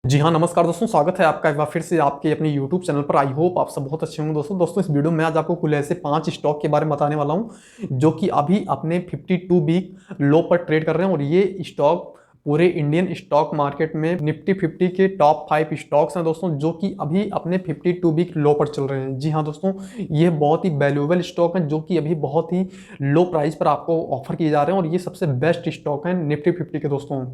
जी हाँ, नमस्कार दोस्तों, स्वागत है आपका एक बार फिर से आपके अपने यूट्यूब चैनल पर। आई होप आप सब बहुत अच्छे होंगे दोस्तों। इस वीडियो में आज आपको कुल ऐसे 5 स्टॉक के बारे में बताने वाला हूँ जो कि अभी अपने 52 वीक लो पर ट्रेड कर रहे हैं। और ये स्टॉक पूरे इंडियन स्टॉक मार्केट में निफ्टी 50 के टॉप 5 स्टॉक्स हैं दोस्तों, जो कि अभी अपने 52 वीक लो पर चल रहे हैं। जी हाँ दोस्तों, ये बहुत ही वैल्यूएबल स्टॉक हैं जो कि अभी बहुत ही लो प्राइस पर आपको ऑफर किए जा रहे हैं। और ये सबसे बेस्ट स्टॉक हैं निफ्टी 50 के दोस्तों,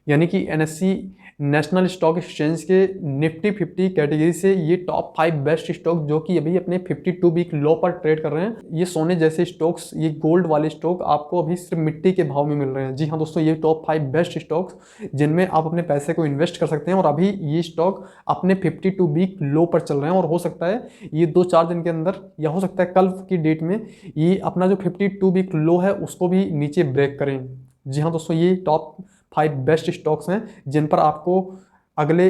यानी कि एनएससी नेशनल स्टॉक एक्सचेंज के निफ्टी 50 कैटेगरी से ये टॉप 5 बेस्ट स्टॉक जो कि अभी अपने 52 वीक लो पर ट्रेड कर रहे हैं। ये सोने जैसे स्टॉक्स, ये गोल्ड वाले स्टॉक आपको अभी सिर्फ मिट्टी के भाव में मिल रहे हैं। जी हाँ दोस्तों, ये टॉप 5 बेस्ट स्टॉक्स जिनमें आप अपने पैसे को इन्वेस्ट कर सकते हैं। और अभी ये स्टॉक अपने 52 वीक लो पर चल रहे हैं और हो सकता है ये 2-4 दिन के अंदर या हो सकता है कल की डेट में ये अपना जो 52 वीक लो है उसको भी नीचे ब्रेक करें। जी हाँ दोस्तों, ये टॉप 5 बेस्ट स्टॉक्स हैं जिन पर आपको अगले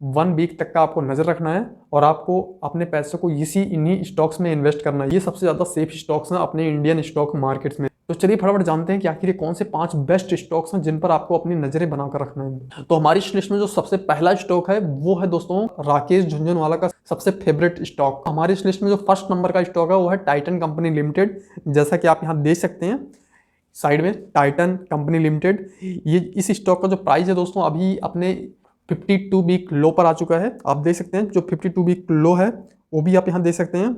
1 वीक तक का आपको नज़र रखना है और आपको अपने पैसों को इन्हीं स्टॉक्स में इन्वेस्ट करना है। ये सबसे ज़्यादा सेफ स्टॉक्स हैं अपने इंडियन स्टॉक मार्केट्स में। तो चलिए फटाफट जानते हैं कि आखिर ये कौन से 5 बेस्ट स्टॉक्स हैं जिन पर आपको अपनी नजरें बनाकर रखना है। तो हमारी इस लिस्ट में जो सबसे पहला स्टॉक है वो है दोस्तों राकेश झुनझुनवाला का सबसे फेवरेट स्टॉक। हमारी इस लिस्ट में जो फर्स्ट नंबर का स्टॉक है वो है टाइटन कंपनी लिमिटेड। जैसा कि आप यहाँ देख सकते हैं साइड में टाइटन कंपनी लिमिटेड, ये इस स्टॉक का जो प्राइस है दोस्तों अभी अपने 52 वीक लो पर आ चुका है। आप देख सकते हैं जो 52 वीक लो है वो भी आप यहाँ देख सकते हैं।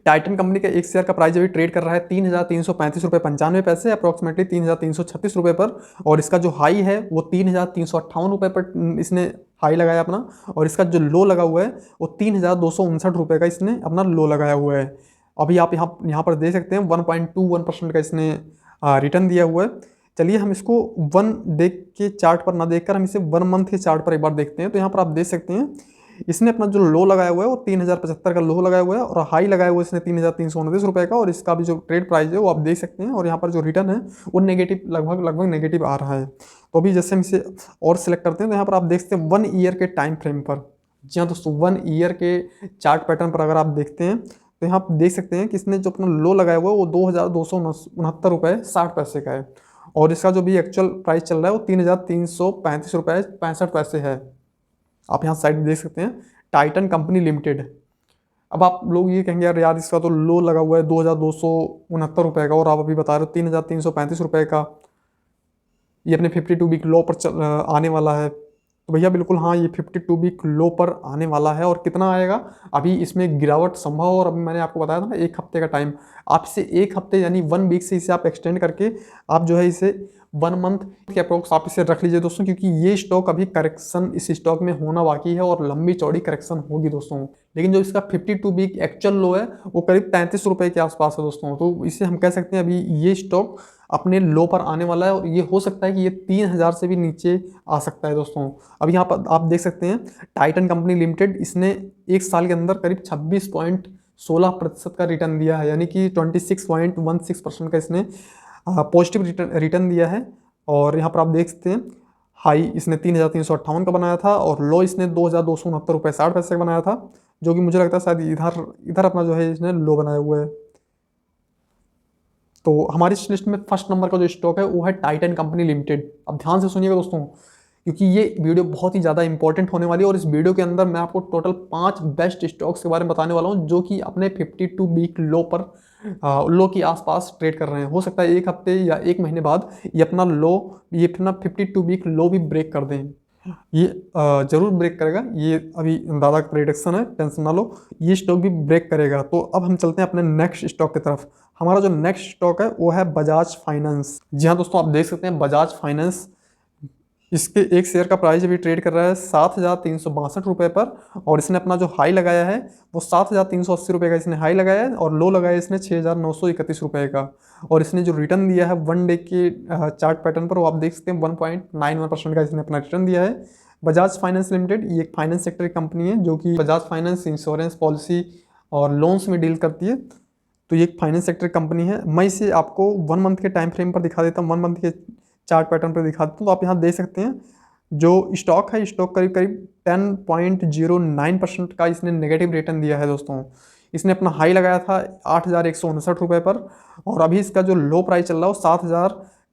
टाइटन कंपनी का एक शेयर का प्राइस अभी ट्रेड कर रहा है 3,335 रुपये 95 पैसे, अप्रॉक्सीमेटली 3,336 रुपये पर। और इसका जो हाई है वो 3,358 रुपये पर इसने हाई लगाया अपना। और इसका जो लो लगा हुआ है वो 3,259 रुपये का इसने अपना लो लगाया हुआ है। अभी आप यहाँ पर देख सकते हैं 1.21% का इसने रिटर्न दिया हुआ है। चलिए हम इसको 1 डे के चार्ट पर ना देखकर हम इसे 1 मंथ के चार्ट पर एक बार देखते हैं। तो यहाँ पर आप देख सकते हैं इसने अपना जो लो लगाया हुआ है वो 3,075 का लो लगाया हुआ है और हाई लगाया हुआ है इसने 3,329 रुपये का। और इसका भी जो ट्रेड प्राइस है वो आप देख सकते हैं। और यहाँ पर जो रिटर्न है वो नेगेटिव लगभग नेगेटिव आ रहा है। तो अभी जैसे हम इसे और सिलेक्ट करते हैं तो यहाँ पर आप देख सकते हैं 1 ईयर के टाइम फ्रेम पर। जी हाँ दोस्तों, 1 ईयर के चार्ट पैटर्न पर अगर आप देखते हैं तो यहाँ आप देख सकते हैं कि इसने जो अपना लो लगाया हुआ है वो 2,269 रुपये 60 पैसे का है। और इसका जो भी एक्चुअल प्राइस चल रहा है वो 3,335 रुपये 65 पैसे है। आप यहाँ साइड में देख सकते हैं टाइटन कंपनी लिमिटेड। अब आप लोग ये कहेंगे यार इसका तो लो लगा हुआ है 2,269 रुपये का और आप अभी बता रहे हो 3,335 रुपये का ये अपने 52 वीक लो पर आने वाला है। तो भैया बिल्कुल हाँ, ये 52 वीक लो पर आने वाला है। और कितना आएगा अभी इसमें गिरावट संभव। और अभी मैंने आपको बताया था ना 1 हफ्ते का टाइम, आप इसे 1 हफ्ते यानी 1 वीक से इसे आप एक्सटेंड करके आप जो है इसे 1 मंथ के अप्रोक्स आप इसे रख लीजिए दोस्तों, क्योंकि ये स्टॉक अभी करेक्शन इस स्टॉक में होना बाकी है और लंबी चौड़ी करेक्शन होगी दोस्तों। लेकिन जो इसका 52 वीक एक्चुअल लो है वो करीब 33 रुपये के आसपास है दोस्तों। तो इसे हम कह सकते हैं अभी ये स्टॉक अपने लो पर आने वाला है और ये हो सकता है कि ये 3,000 से भी नीचे आ सकता है दोस्तों। अब यहाँ पर आप देख सकते हैं टाइटन कंपनी लिमिटेड, इसने 1 साल के अंदर करीब 26.16% का रिटर्न दिया है, यानी कि 26.16% का इसने पॉजिटिव रिटर्न दिया है। और यहाँ पर आप देख सकते हैं हाई इसने 3,358 का बनाया था और लो इसने 2,269 रुपये 60 पैसे का बनाया था, जो कि मुझे लगता है शायद इधर अपना जो है इसने लो बनाया हुआ है। तो हमारी इस लिस्ट में फर्स्ट नंबर का जो स्टॉक है वो है टाइटन कंपनी लिमिटेड। अब ध्यान से सुनिएगा दोस्तों, क्योंकि ये वीडियो बहुत ही ज़्यादा इंपॉर्टेंट होने वाली है। और इस वीडियो के अंदर मैं आपको टोटल 5 बेस्ट स्टॉक्स के बारे में बताने वाला हूँ जो कि अपने 52 वीक लो पर लो के आसपास ट्रेड कर रहे हैं। हो सकता है 1 हफ्ते या 1 महीने बाद ये अपना 52 वीक लो भी ब्रेक कर दें। ये जरूर ब्रेक करेगा, ये अभी दादा का प्रेडिक्शन है, टेंशन ना लो, ये स्टॉक भी ब्रेक करेगा। तो अब हम चलते हैं अपने नेक्स्ट स्टॉक की तरफ। हमारा जो नेक्स्ट स्टॉक है वो है बजाज फाइनेंस। जी हाँ दोस्तों, आप देख सकते हैं बजाज फाइनेंस, इसके एक शेयर का प्राइस अभी ट्रेड कर रहा है 7,362 रुपये पर। और इसने अपना जो हाई लगाया है वो 7,380 रुपये का इसने हाई लगाया है और लो लगाया इसने 6,931 रुपये का। और इसने जो रिटर्न दिया है 1 डे के चार्ट पैटर्न पर वो आप देख सकते हैं 1.91% का इसने अपना रिटर्न दिया है। बजाज फाइनेंस लिमिटेड ये एक फाइनेंस सेक्टर की कंपनी है जो कि बजाज फाइनेंस इंश्योरेंस पॉलिसी और लोन्स में डील करती है। तो ये एक फाइनेंस सेक्टर कंपनी है। मैं इसे आपको 1 मंथ के टाइम फ्रेम पर दिखा देता हूँ, 1 मंथ के चार्ट पैटर्न पर दिखा देता हूँ। तो आप यहाँ देख सकते हैं जो स्टॉक है, स्टॉक करीब 10.09% का इसने नेगेटिव रिटर्न दिया है दोस्तों। इसने अपना हाई लगाया था 8,159 रुपये पर और अभी इसका जो लो प्राइस चल रहा है वो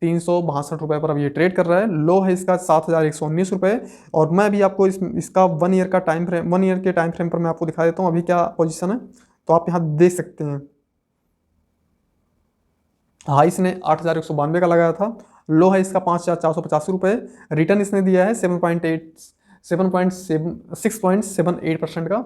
₹7,362 पर अब ये ट्रेड कर रहा है। लो है इसका ₹7,119। और मैं अभी आपको इसका 1 ईयर का टाइम फ्रेम, 1 ईयर के टाइम फ्रेम पर मैं आपको दिखा देता हूँ अभी क्या पोजीशन है। तो आप यहाँ देख सकते हैं, हाई इसने 8,192 का लगाया था, लो है इसका ₹5,485। रिटर्न इसने दिया है 6.78% का,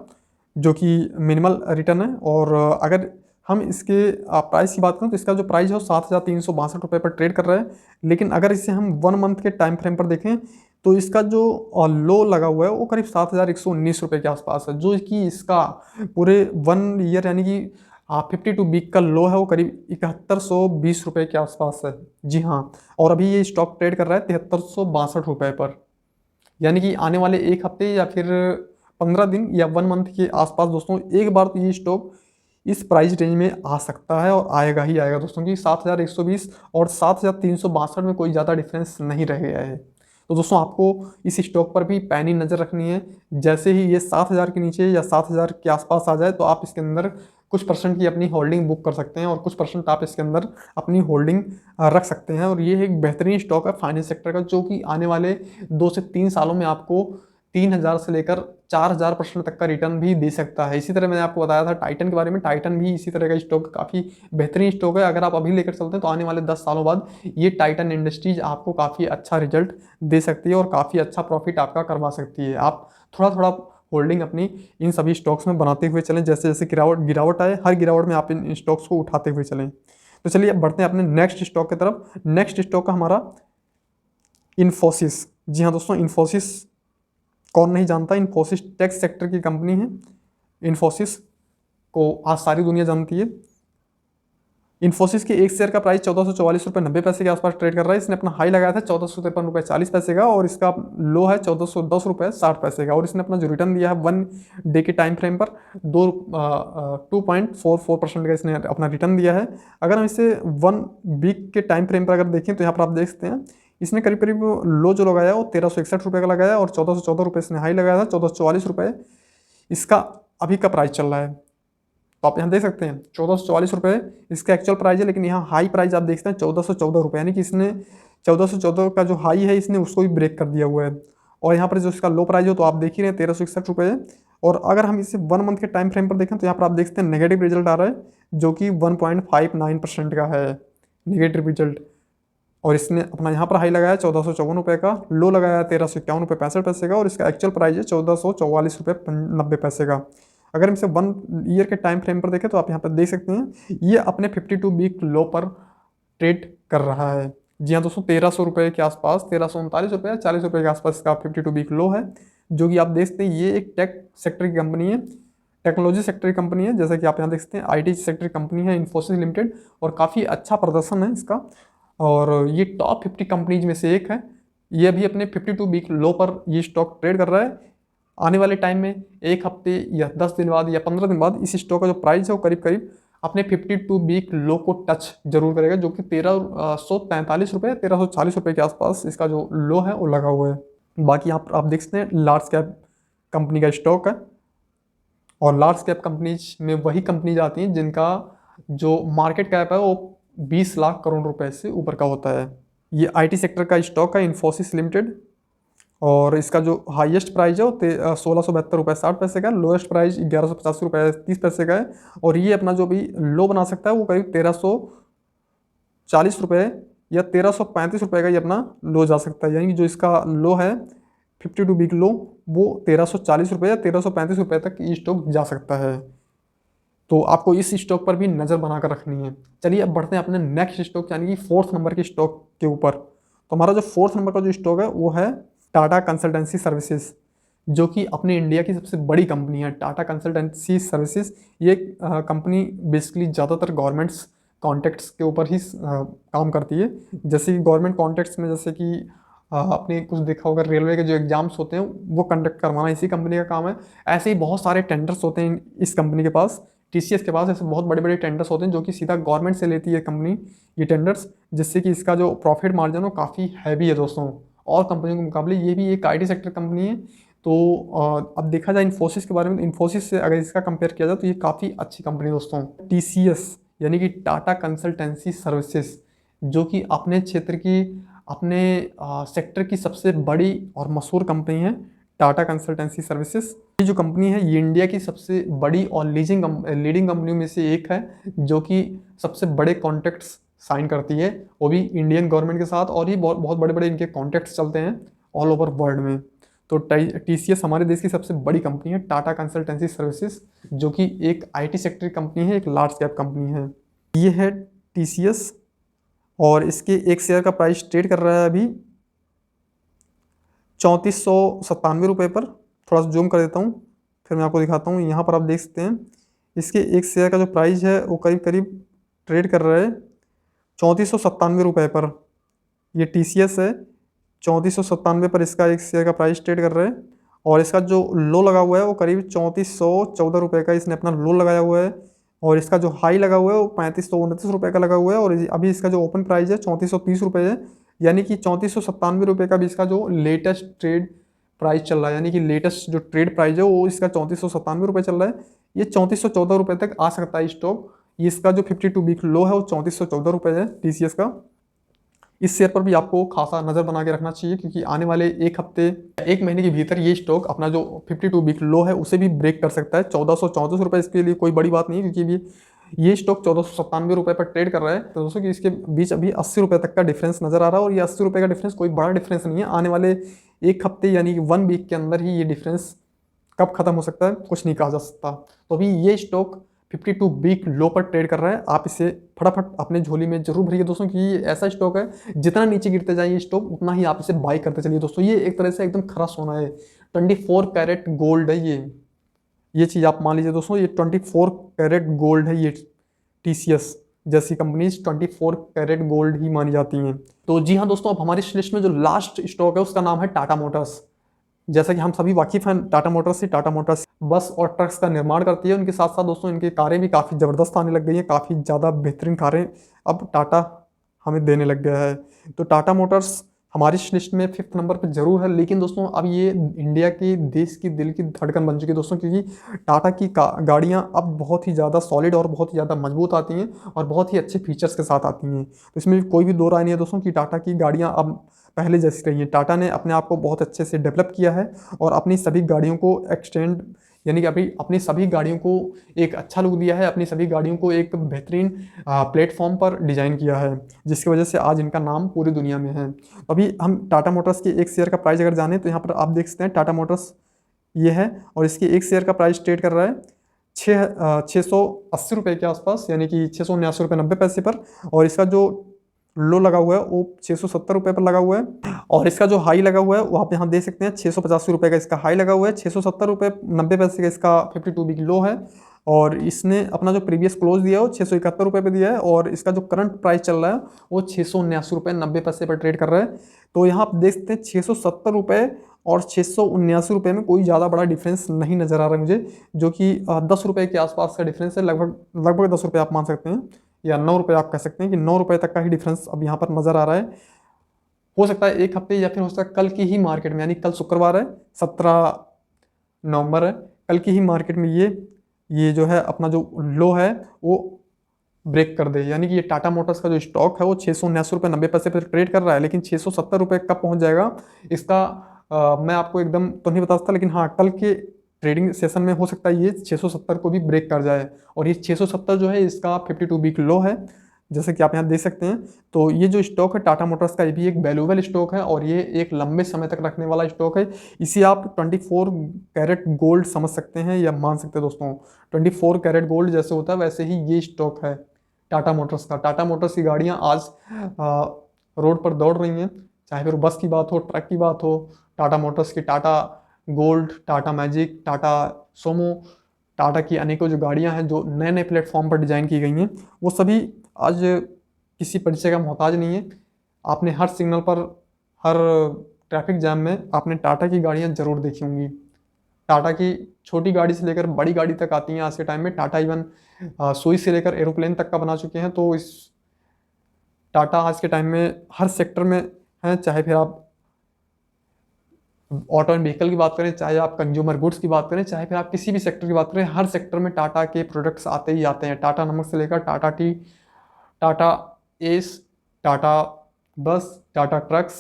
जो कि मिनिमल रिटर्न है। और अगर हम इसके प्राइस की बात करें तो इसका जो प्राइस है वो ₹7,362 पर ट्रेड कर रहा है। लेकिन अगर इसे हम 1 मंथ के टाइम फ्रेम पर देखें तो इसका जो लो लगा हुआ है वो करीब ₹7,119 के आसपास है, जो कि इसका पूरे 1 ईयर यानी कि 52 वीक का लो है वो करीब ₹7,120 के आसपास है। जी हाँ, और अभी ये स्टॉक ट्रेड कर रहा है ₹7,362 पर, यानी कि आने वाले 1 हफ्ते या फिर 15 दिन या 1 मंथ के आसपास दोस्तों एक बार तो ये स्टॉक इस प्राइस रेंज में आ सकता है, और आएगा ही आएगा दोस्तों, कि 7,120 और 7,362 में कोई ज़्यादा डिफरेंस नहीं रह गया है। तो दोस्तों आपको इस स्टॉक पर भी पैनी नज़र रखनी है। जैसे ही ये 7,000 के नीचे या 7,000 के आसपास आ जाए तो आप इसके अंदर कुछ परसेंट की अपनी होल्डिंग बुक कर सकते हैं, और कुछ परसेंट आप इसके अंदर अपनी होल्डिंग रख सकते हैं। और ये एक बेहतरीन स्टॉक है फाइनेंस सेक्टर का, जो कि आने वाले 2 से 3 सालों में आपको 3,000 से लेकर 4,000% तक का रिटर्न भी दे सकता है। इसी तरह मैंने आपको बताया था टाइटन के बारे में, टाइटन भी इसी तरह का स्टॉक काफ़ी बेहतरीन स्टॉक है। अगर आप अभी लेकर चलते हैं तो आने वाले 10 सालों बाद ये टाइटन इंडस्ट्रीज आपको काफ़ी अच्छा रिजल्ट दे सकती है और काफ़ी अच्छा प्रॉफिट आपका करवा सकती है। आप थोड़ा थोड़ा होल्डिंग अपनी इन सभी स्टॉक्स में बनाते हुए चलें, जैसे जैसे गिरावट आए हर गिरावट में आप इन स्टॉक्स को उठाते हुए चलें। तो चलिए अब बढ़ते हैं अपने नेक्स्ट स्टॉक की तरफ। नेक्स्ट स्टॉक का हमारा इन्फोसिस। जी हाँ दोस्तों, इन्फोसिस कौन नहीं जानता, इन्फोसिस टेक सेक्टर की कंपनी है। इन्फोसिस को आज सारी दुनिया जानती है। इन्फोसिस के एक शेयर का प्राइस ₹1444.90 के आसपास ट्रेड कर रहा है। इसने अपना हाई लगाया था ₹1453.40 का, और इसका लो है ₹1410.60 का। और इसने अपना जो रिटर्न दिया है 1 डे के टाइम फ्रेम पर 2.44% का इसने अपना रिटर्न दिया है। अगर हम इसे 1 वीक के टाइम फ्रेम पर अगर देखें तो यहाँ पर आप देख सकते हैं इसने करीब करीब लो जो लगाया वो ₹1,361 का लगाया, और ₹1,414 इसने हाई लगाया था, ₹1,444 इसका अभी का प्राइस चल रहा है। तो आप यहाँ देख सकते हैं ₹1,444 इसका एक्चुअल प्राइस है, लेकिन यहाँ हाई प्राइस आप देख सकते हैं ₹1,414, यानी कि इसने 1,414 का जो हाई है इसने उसको भी ब्रेक कर दिया हुआ है। और यहाँ पर जो इसका लो प्राइस हो तो आप देख ही रहे हैं ₹1,361 है। और अगर हम इसे 1 मंथ के टाइम फ्रेम पर देखें तो यहाँ पर आप देख सकते हैं नेगेटिव रिजल्ट आ रहा है, जो कि 1.59% का है नेगेटिव रिजल्ट। और इसने अपना यहाँ पर हाई लगाया ₹1,454 का, लो लगाया ₹1,351.65 का, और इसका एक्चुअल प्राइस है ₹1,444.90 का। अगर हम इसे 1 ईयर के टाइम फ्रेम पर देखें तो आप यहाँ पर देख सकते हैं ये अपने 52 वीक लो पर ट्रेड कर रहा है। जी हाँ दोस्तों, ₹1,300 के आसपास, ₹1,339 या ₹40 के आसपास इसका 52 वीक लो है, जो कि आप देख सकते हैं ये एक टेक सेक्टर की कंपनी है, टेक्नोलॉजी सेक्टर की कंपनी है। जैसे कि आप यहाँ देख सकते हैं IT सेक्टर की कंपनी है इन्फोसिस लिमिटेड, और काफ़ी अच्छा प्रदर्शन है इसका, और ये टॉप 50 कंपनीज में से एक है। ये अभी अपने 52 वीक लो पर ये स्टॉक ट्रेड कर रहा है। आने वाले टाइम में 1 हफ्ते या 10 दिन बाद या 15 दिन बाद इस स्टॉक का जो प्राइस है वो करीब करीब अपने 52 वीक लो को टच जरूर करेगा, जो कि ₹1,343 ₹1,340 के आसपास इसका जो लो है वो लगा हुआ है। बाकी आप देख सकते हैं लार्ज कैप कंपनी का स्टॉक है, और लार्ज कैप कंपनीज में वही कंपनीज आती हैं जिनका जो मार्केट कैप है वो 20 लाख करोड़ रुपए से ऊपर का होता है। ये IT सेक्टर का स्टॉक है इन्फोसिस लिमिटेड, और इसका जो हाईएस्ट प्राइस है वो ₹1,672.60 का, लोएस्ट प्राइस ₹1,185.30 का है। और ये अपना जो भी लो बना सकता है वो करीब ₹1,340 या ₹1,335 का ये अपना लो जा सकता है, यानी कि जो इसका लो है 52 वीक लो वो ₹1,340 या ₹1,335 तक ये स्टॉक जा सकता है। तो आपको इस स्टॉक पर भी नज़र बनाकर रखनी है। चलिए अब बढ़ते हैं अपने नेक्स्ट स्टॉक यानी कि 4th नंबर के स्टॉक के ऊपर। तो हमारा जो 4th नंबर का जो स्टॉक है वो है टाटा कंसल्टेंसी सर्विसेज, जो कि अपने इंडिया की सबसे बड़ी कंपनी है। टाटा कंसल्टेंसी सर्विसेज ये कंपनी बेसिकली ज़्यादातर गवर्नमेंट्स कॉन्ट्रैक्ट्स के ऊपर ही काम करती है। जैसे कि गवर्नमेंट कॉन्ट्रैक्ट्स में जैसे कि आपने कुछ देखा होगा रेलवे के जो एग्जाम्स होते हैं वो कंडक्ट करवाना इसी कंपनी का काम है। ऐसे ही बहुत सारे टेंडर्स होते हैं इस कंपनी के पास, TCS के पास ऐसे बहुत बड़े बड़े टेंडर्स होते हैं जो कि सीधा गवर्नमेंट से लेती है कंपनी ये टेंडर्स, जिससे कि इसका जो प्रॉफिट मार्जिन है वो काफ़ी हैवी है दोस्तों और कंपनियों के मुकाबले। ये भी एक IT सेक्टर कंपनी है। तो अब देखा जाए इन्फोसिस के बारे में, इन्फोसिस से अगर इसका कंपेयर किया जाए तो ये काफ़ी अच्छी कंपनी है दोस्तों। TCS यानी कि टाटा कंसल्टेंसी सर्विसेज जो कि अपने क्षेत्र की, अपने सेक्टर की सबसे बड़ी और मशहूर कंपनी है टाटा कंसल्टेंसी सर्विसेज। ये जो कंपनी है ये इंडिया की सबसे बड़ी और लीडिंग कंपनियों में से एक है, जो कि सबसे बड़े कॉन्ट्रैक्ट्स साइन करती है, वो भी इंडियन गवर्नमेंट के साथ। और ये बहुत बहुत बड़े बड़े इनके कॉन्ट्रैक्ट्स चलते हैं ऑल ओवर वर्ल्ड में। तो TCS हमारे देश की सबसे बड़ी कंपनी है, टाटा कंसल्टेंसी सर्विसेज, जो कि एक IT सेक्टर की कंपनी है, एक लार्ज कैप कंपनी है। ये है TCS, और इसके एक शेयर का प्राइस ट्रेड कर रहा है अभी 3497 रुपये पर। थोड़ा सा जूम कर देता हूँ, फिर मैं आपको दिखाता हूँ। यहाँ पर आप देख सकते हैं इसके एक शेयर का जो प्राइस है वो करीब करीब ट्रेड कर रहा है 3497 रुपये पर। ये TCS है, 3497 पर इसका एक शेयर का प्राइस ट्रेड कर रहा है। और इसका जो लो लगा हुआ है वो करीब 3414 रुपये का इसने अपना लो लगाया हुआ है। और इसका जो हाई लगा हुआ है वो 3529 रुपये का लगा हुआ है। और अभी इसका जो ओपन प्राइस है 3430 रुपये है, यानी कि 3497 रुपये का भी इसका जो लेटेस्ट ट्रेड प्राइस चल रहा है, यानी कि लेटेस्ट जो ट्रेड प्राइस है वो इसका 3497 रुपये चल रहा है। ये 3414 रुपये तक आ सकता है स्टॉक। ये इसका जो 52 वीक लो है वो 3414 रुपये है TCS का। इस शेयर पर भी आपको खासा नज़र बना के रखना चाहिए, क्योंकि आने वाले एक हफ्ते, एक महीने के भीतर ये स्टॉक अपना जो 52 वीक लो है उसे भी ब्रेक कर सकता है। 1434 रुपये इसके लिए कोई बड़ी बात नहीं है, क्योंकि ये स्टॉक 1497 रुपये पर ट्रेड कर रहा है। तो दोस्तों कि इसके बीच अभी 80 रुपये तक का डिफरेंस नज़र आ रहा है, और ये 80 रुपये का डिफरेंस कोई बड़ा डिफरेंस नहीं है। आने वाले एक हफ्ते यानी कि 1 वीक के अंदर ही ये डिफरेंस कब खत्म हो सकता है कुछ नहीं कहा जा सकता। तो अभी ये स्टॉक 52 वीक लो पर ट्रेड कर रहा है। आप इसे फटाफट अपने झोली में जरूर भरिए दोस्तों, कि ये ऐसा स्टॉक है जितना नीचे गिरते जाए ये स्टॉक उतना ही आप इसे बाई करते चलिए दोस्तों। ये एक तरह से एकदम खरा सोना है, 24 कैरेट गोल्ड है ये चीज़ आप मान लीजिए दोस्तों। ये 24 कैरेट गोल्ड है। ये TCS जैसी कंपनीज 24 कैरेट गोल्ड ही मानी जाती हैं। तो जी हाँ दोस्तों, अब हमारी इस लिस्ट में जो लास्ट स्टॉक है उसका नाम है टाटा मोटर्स। जैसा कि हम सभी वाकिफ हैं टाटा मोटर्स से। टाटा मोटर्स बस और ट्रक्स का निर्माण करती है। उनके साथ साथ दोस्तों इनकी कारें भी काफ़ी ज़बरदस्त आने लग गई हैं, काफ़ी ज़्यादा बेहतरीन कारें अब टाटा हमें देने लग गया है। तो टाटा मोटर्स हमारी इस लिस्ट में 5th नंबर पर जरूर है। लेकिन दोस्तों अब ये इंडिया की, देश की दिल की धड़कन बन चुकी है दोस्तों, क्योंकि टाटा की गाड़ियाँ अब बहुत ही ज़्यादा सॉलिड और बहुत ही ज़्यादा मजबूत आती हैं, और बहुत ही अच्छे फीचर्स के साथ आती हैं। तो इसमें कोई भी दो राय नहीं है दोस्तों कि टाटा की गाड़ियाँ अब पहले जैसी रही हैं। टाटा ने अपने आप को बहुत अच्छे से डेवलप किया है, और अपनी सभी गाड़ियों को एक्सटेंड, यानी कि अपनी सभी गाड़ियों को एक अच्छा लुक दिया है, अपनी सभी गाड़ियों को एक बेहतरीन प्लेटफॉर्म पर डिज़ाइन किया है, जिसकी वजह से आज इनका नाम पूरी दुनिया में है। अभी हम टाटा मोटर्स के एक शेयर का प्राइस अगर जाने तो यहाँ पर आप देख सकते हैं टाटा मोटर्स ये है, और इसके एक शेयर का प्राइस ट्रेड कर रहा है 680 रुपये के आसपास, यानी कि 679 रुपये 90 पैसे पर। और इसका जो लो लगा हुआ है वो 670 रुपये पर लगा हुआ है, और इसका जो हाई लगा हुआ है वो आप यहाँ देख सकते हैं 685 रुपये का इसका हाई लगा हुआ है, 670 रुपये 90 पैसे का इसका 52 वीक लो है। और इसने अपना जो प्रीवियस क्लोज दिया है वो 671 रुपये पर दिया है, और इसका जो करंट प्राइस चल रहा है वो 679 रुपये 90 पैसे पर ट्रेड कर रहा है। तो यहाँ आप देख सकते हैं 670 रुपये और 679 रुपये में कोई ज़्यादा बड़ा डिफरेंस नहीं नज़र आ रहा है मुझे, जो कि 10 रुपये के आसपास का डिफरेंस है, लगभग 10 रुपये आप मान सकते हैं, या 9 रुपये आप कह सकते हैं कि 9 रुपये तक का ही डिफरेंस अब यहाँ पर नज़र आ रहा है। हो सकता है एक हफ्ते, या फिर हो सकता है कल की ही मार्केट में, यानी कल शुक्रवार है 17 नवंबर है, कल की ही मार्केट में ये जो है अपना जो लो है वो ब्रेक कर दे। यानी कि ये टाटा मोटर्स का जो स्टॉक है वो 679 रुपये 90 पैसे पर ट्रेड कर रहा है, लेकिन 670 रुपये कब पहुँच जाएगा इसका मैं आपको एकदम तो नहीं बता सकता। लेकिन हाँ, कल के ट्रेडिंग सेशन में हो सकता है ये 670 को भी ब्रेक कर जाए। और ये 670 जो है इसका 52 वीक लो है, जैसे कि आप यहाँ देख सकते हैं। तो ये जो स्टॉक है टाटा मोटर्स का, ये भी एक वैल्यूएबल स्टॉक है, और ये एक लंबे समय तक रखने वाला स्टॉक है। इसे आप 24 कैरेट गोल्ड समझ सकते हैं या मान सकते हैं दोस्तों। 24 कैरेट गोल्ड जैसे होता है वैसे ही ये स्टॉक है टाटा मोटर्स का। टाटा मोटर्स की गाड़ियाँ आज रोड पर दौड़ रही हैं, चाहे फिर बस की बात हो, ट्रक की बात हो। टाटा मोटर्स की टाटा गोल्ड, टाटा मैजिक, टाटा सोमो, टाटा की अनेकों जो गाड़ियां हैं जो नए नए प्लेटफॉर्म पर डिज़ाइन की गई हैं, वो सभी आज किसी परिचय का मोहताज नहीं है। आपने हर सिग्नल पर, हर ट्रैफिक जैम में आपने टाटा की गाड़ियां ज़रूर देखी होंगी। टाटा की छोटी गाड़ी से लेकर बड़ी गाड़ी तक आती हैं आज के टाइम में। टाटा इवन सुई से लेकर एरोप्लेन तक का बना चुके हैं। तो इस टाटा आज के टाइम में हर सेक्टर में है, चाहे फिर आप ऑटो एंड व्हीकल की बात करें, चाहे आप कंज्यूमर गुड्स की बात करें, चाहे फिर आप किसी भी सेक्टर की बात करें, हर सेक्टर में टाटा के प्रोडक्ट्स आते ही आते हैं। टाटा नमक से लेकर टाटा टी, टाटा एस, टाटा बस, टाटा ट्रक्स,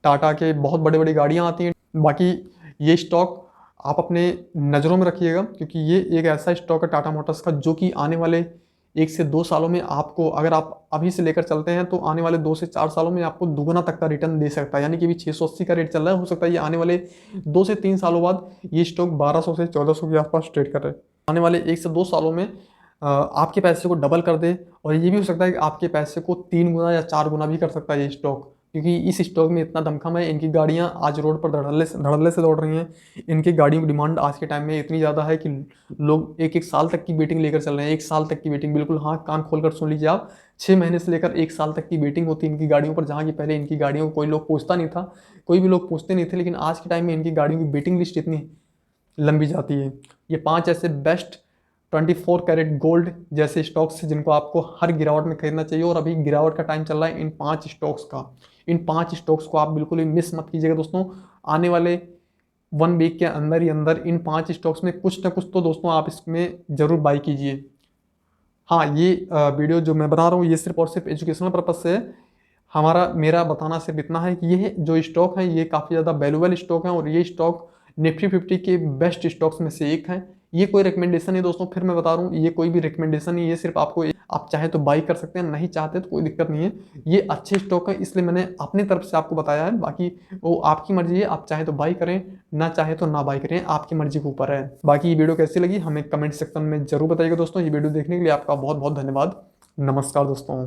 टाटा के बहुत बड़ी बड़ी गाड़ियाँ आती हैं। बाकी ये स्टॉक आप अपने नज़रों में रखिएगा, क्योंकि ये एक ऐसा स्टॉक है टाटा मोटर्स का जो कि आने वाले 1 से 2 सालों में आपको, अगर आप अभी से लेकर चलते हैं तो आने वाले 2 से 4 सालों में आपको दुगना तक का रिटर्न दे सकता है। यानी कि अभी 680 का रेट चल रहा है, हो सकता है ये आने वाले 2 से 3 सालों बाद ये स्टॉक 1200 से 1400 के आसपास ट्रेड कर रहे हैं। आने वाले 1 से 2 सालों में आपके पैसे को डबल कर दे, और ये भी हो सकता है कि आपके पैसे को 3 गुना या 4 गुना भी कर सकता है ये स्टॉक, क्योंकि इस स्टॉक में इतना दमखम है। इनकी गाड़ियां आज रोड पर धड़ल्ले से दौड़ रही हैं। इनकी गाड़ियों की डिमांड आज के टाइम में इतनी ज़्यादा है कि लोग 1 1 साल तक की वेटिंग लेकर चल रहे हैं। 1 साल तक की वेटिंग, बिल्कुल हाँ, कान खोलकर सुन लीजिए आप, 6 महीने से लेकर 1 साल तक की वेटिंग होती है इनकी गाड़ियों पर। जहाँ की पहले इनकी गाड़ियों को कोई लोग पूछता नहीं था, कोई भी लोग पूछते नहीं थे, लेकिन आज के टाइम में इनकी गाड़ियों की वेटिंग लिस्ट इतनी लंबी जाती है। ये 5 ऐसे बेस्ट 24 कैरेट गोल्ड जैसे स्टॉक्स हैं जिनको आपको हर गिरावट में खरीदना चाहिए, और अभी गिरावट का टाइम चल रहा है इन 5 स्टॉक्स का। इन 5 स्टॉक्स को आप बिल्कुल भी मिस मत कीजिएगा दोस्तों। आने वाले 1 वीक के अंदर ही अंदर इन 5 स्टॉक्स में कुछ ना कुछ तो दोस्तों आप इसमें ज़रूर बाई कीजिए। हाँ, ये वीडियो जो मैं बना रहा हूँ ये सिर्फ और सिर्फ एजुकेशनल पर्पज से है। मेरा बताना सिर्फ इतना है कि ये जो स्टॉक है ये काफ़ी ज़्यादा वैल्यूएबल स्टॉक है, और ये स्टॉक निफ्टी 50 के बेस्ट स्टॉक्स में से एक है। ये कोई रिकमेंडेशन नहीं दोस्तों, फिर मैं बता रहा हूँ, ये कोई भी रिकमेंडेशन नहीं, ये सिर्फ आपको, आप चाहे तो बाई कर सकते हैं, नहीं चाहते तो कोई दिक्कत नहीं है। ये अच्छे स्टॉक है इसलिए मैंने अपनी तरफ से आपको बताया है। बाकी वो आपकी मर्जी है, आप चाहे तो बाई करें, ना चाहे तो ना बाई करें, आपकी मर्जी के ऊपर है। बाकी ये वीडियो कैसी लगी हमें कमेंट सेक्शन में जरूर बताइएगा दोस्तों। ये वीडियो देखने के लिए आपका बहुत बहुत धन्यवाद। नमस्कार दोस्तों।